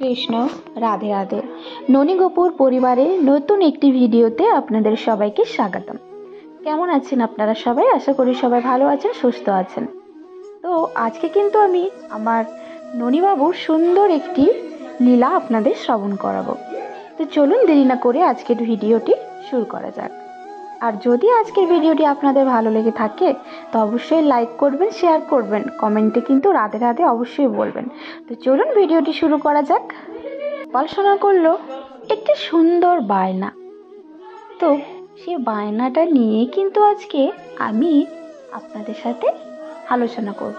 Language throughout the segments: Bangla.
কৃষ্ণ, রাধে রাধে। ননী গোপুর পরিবারে নতুন একটি ভিডিওতে আপনাদের সবাইকে স্বাগতম। কেমন আছেন আপনারা সবাই? আশা করি সবাই ভালো আছেন, সুস্থ আছেন। তো আজকে কিন্তু আমি আমার ননীবাবুর সুন্দর একটি লীলা আপনাদের শ্রবণ করাবো। তো চলুন দেরি না করে আজকের ভিডিওটি শুরু করা যাক। আর যদি আজকের ভিডিওটি আপনাদের ভালো লেগে থাকে তো অবশ্যই লাইক করবেন, শেয়ার করবেন, কমেন্টে কিন্তু রাধে রাধে অবশ্যই বলবেন। তো চলুন ভিডিওটি শুরু করা যাক। পড়াশোনা করলো একটি সুন্দর বায়না। তো সেই বায়নাটা নিয়ে কিন্তু আজকে আমি আপনাদের সাথে আলোচনা করব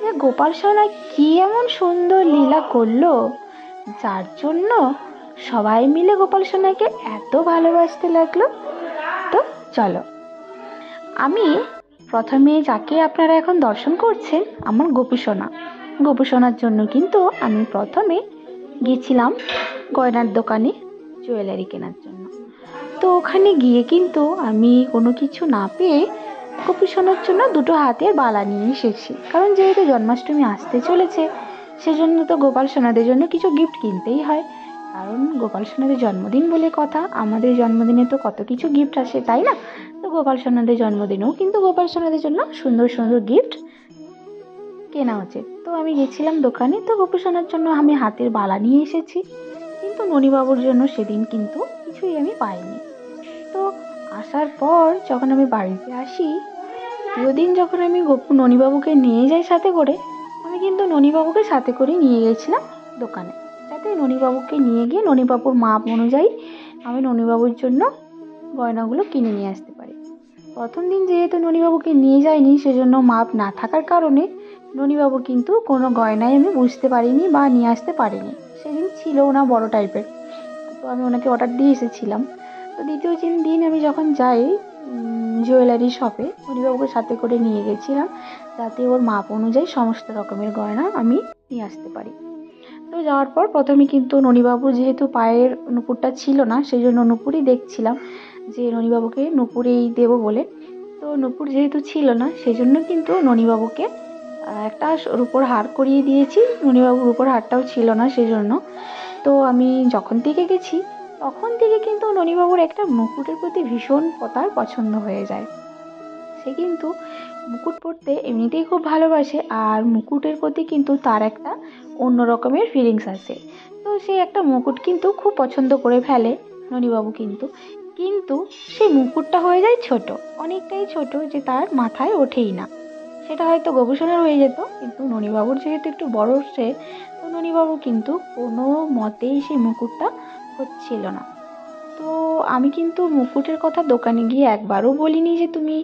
যে গোপাল সোনা কি এমন সুন্দর লীলা করলো যার জন্য সবাই মিলে গোপাল সোনাকে এত ভালোবাসতে লাগলো। তো চলো, আমি প্রথমে যাকে আপনারা এখন দর্শন করছেন আমার গোপী সোনা। গোপী সোনার জন্য কিন্তু আমি প্রথমে গিয়েছিলাম গয়নার দোকানে জুয়েলারি কেনার জন্য। তো ওখানে গিয়ে কিন্তু আমি কোনো কিছু না পেয়ে গোপী সোনার জন্য দুটো হাতের বালা নিয়ে এসেছি, কারণ যেহেতু জন্মাষ্টমী আসতে চলেছে সেজন্য তো গোপাল সোনাদের জন্য কিছু গিফট কিনতেই হয়। কারণ গোপাল সোনাদের জন্মদিন বলে কথা, আমাদের জন্মদিনে তো কত কিছু গিফট আসে, তাই না? তো গোপাল সোনাদের জন্মদিনেও কিন্তু গোপাল সোনাদের জন্য সুন্দর সুন্দর গিফট কেনা উচিত। তো আমি গেছিলাম দোকানে, তো গোপী সোনার জন্য আমি হাতের বালা নিয়ে এসেছি, কিন্তু ননীবাবুর জন্য সেদিন কিন্তু কিছুই আমি পাইনি। তো আসার পর যখন আমি বাড়িতে আসি, দ্বিতীয় দিন যখন আমি ননীবাবুকে নিয়ে যাই সাথে করে, আমি কিন্তু ননীবাবুকে সাথে করে নিয়ে গেছিলাম দোকানে, যাতে ননীবাবুকে নিয়ে গিয়ে ননীবাবুর মাপ অনুযায়ী আমি ননীবাবুর জন্য গয়নাগুলো কিনে নিয়ে আসতে পারি। প্রথম দিন যেহেতু ননীবাবুকে নিয়ে যাইনি, সেজন্য মাপ না থাকার কারণে ননীবাবু কিন্তু কোনো গয়নাই আমি বুঝতে পারিনি বা নিয়ে আসতে পারিনি। সেদিন ছিল না বড় টাইপের, তো আমি ওনাকে অর্ডার দিয়ে এসেছিলাম। তো দ্বিতীয় দিন আমি যখন যাই জুয়েলারি শপে, ননীবাবুকে সাথে করে নিয়ে গেছিলাম যাতে ওর মাপ অনুযায়ী সমস্ত রকমের গয়না আমি নিয়ে আসতে পারি। তো যাওয়ার পর প্রথমে কিন্তু ননীবাবু যেহেতু পায়ের নুপুরটা ছিল না, সেই জন্য নুপুরই দেখছিলাম যে ননীবাবুকে নুপুরেই দেবো বলে। তো নুপুর যেহেতু ছিল না সেই জন্য কিন্তু ননীবাবুকে একটা রূপোর হার করিয়ে দিয়েছি। ননীবাবুর রূপোর হারটাও ছিল না সেই জন্য। তো আমি যখন থেকে গেছি তখন থেকে কিন্তু ননীবাবুর একটা মুকুটের প্রতি ভীষণ তার পছন্দ হয়ে যায়। সে কিন্তু মুকুট পরতে এমনিতেই খুব ভালোবাসে, আর মুকুটের প্রতি কিন্তু তার একটা অন্য রকমের ফিলিংস আছে। তো সে একটা মুকুট কিন্তু খুব পছন্দ করে ফেলে ননীবাবু, কিন্তু কিন্তু সেই মুকুটটা হয়ে যায় ছোট, অনেকটাই ছোট, যে তার মাথায় ওঠেই না। সেটা হয়তো গবেষণার হয়ে যেত, কিন্তু ননীবাবুর যেহেতু একটু বড় সে, তো ননীবাবু কিন্তু কোনো মতেই সেই মুকুটটা হচ্ছিল না। তো আমি কিন্তু মুকুটের কথা দোকানে গিয়ে একবারও বলিনি যে তুমি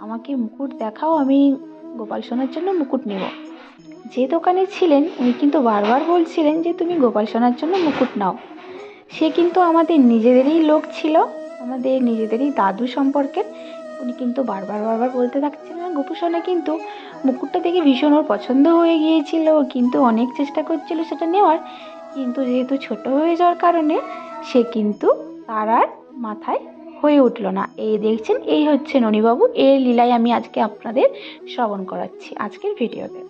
আমাকে মুকুট দেখাও, আমি গোপাল সোনার জন্য মুকুট নেব। যে দোকানে ছিলেন উনি কিন্তু বারবার বলছিলেন যে তুমি গোপাল সোনার জন্য মুকুট নাও। সে কিন্তু আমাদের নিজেদেরই লোক ছিল, আমাদের নিজেদেরই দাদু সম্পর্কের। উনি কিন্তু বারবার বারবার বলতে থাকছিলেন। গোপী সোনা কিন্তু মুকুটটা দেখে ভীষণ ওর পছন্দ হয়ে গিয়েছিল, কিন্তু অনেক চেষ্টা করছিল সেটা নেওয়ার, কিন্তু যেহেতু ছোট হয়ে যাওয়ার কারণে সে কিন্তু তার আর মাথায় হয়ে উঠল না। এই দেখছেন, এই হচ্ছে ননীবাবু, এর লীলাই আমি আজকে আপনাদের শ্রবণ করাচ্ছি আজকের ভিডিওতে।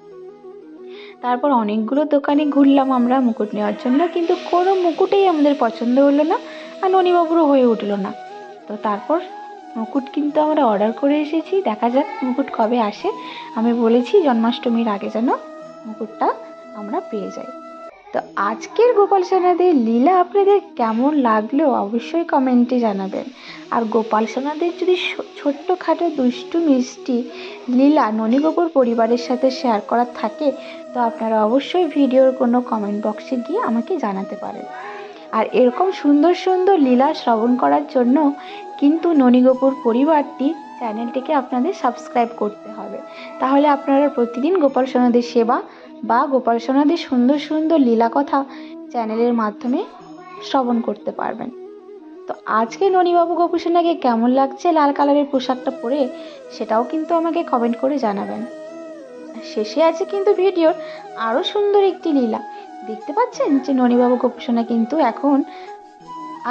তারপর অনেকগুলো দোকানে ঘুরলাম আমরা মুকুট নেওয়ার জন্য, কিন্তু কোনো মুকুটেই আমাদের পছন্দ হলো না, আর ননীবাবুরও হয়ে উঠলো না। তো তারপর মুকুট কিন্তু আমরা অর্ডার করে এসেছি, দেখা যাক মুকুট কবে আসে। আমি বলেছি জন্মাষ্টমীর আগে যেন মুকুটটা আমরা পেয়ে যাই। তো আজকের গোপাল সোনাদের লীলা আপনাদের কেমন লাগলো অবশ্যই কমেন্টে জানাবেন। আর গোপাল সোনাদের যদি ছোট্টখাটো দুষ্টু মিষ্টি লীলা ননী গোপুর পরিবারের সাথে শেয়ার করার থাকে তো আপনারা অবশ্যই ভিডিওর কোনো কমেন্ট বক্সে গিয়ে আমাকে জানাতে পারেন। আর এরকম সুন্দর সুন্দর লীলা শ্রবণ করার জন্য কিন্তু ননী গোপুর পরিবারটি চ্যানেলটিকে আপনাদের সাবস্ক্রাইব করতে হবে, তাহলে আপনারা প্রতিদিন গোপাল সোনাদের সেবা বা গোপাল সোনাদের সুন্দর সুন্দর লীলা কথা চ্যানেলের মাধ্যমে শ্রবণ করতে পারবেন। তো আজকে ননীবাবু গোপী সোনাকে কেমন লাগছে লাল কালারের পোশাকটা পরে সেটাও কিন্তু আমাকে কমেন্ট করে জানাবেন। শেষে আছে কিন্তু ভিডিওর আরও সুন্দর একটি লীলা। দেখতে পাচ্ছেন যে ননীবাবু গোপী সোনা কিন্তু এখন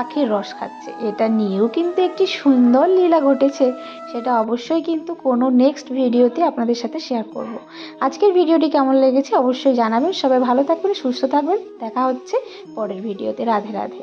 আখের রস খাচ্ছে। এটা নিয়েও কিন্তু একটি সুন্দর লীলা ঘটেছে, সেটা অবশ্যই কিন্তু কোনো নেক্সট ভিডিওতে আপনাদের সাথে শেয়ার করব। আজকের ভিডিওটি কেমন লেগেছে অবশ্যই জানাবেন। সবাই ভালো থাকবেন, সুস্থ থাকবেন। দেখা হচ্ছে পরের ভিডিওতে। রাধে রাধে।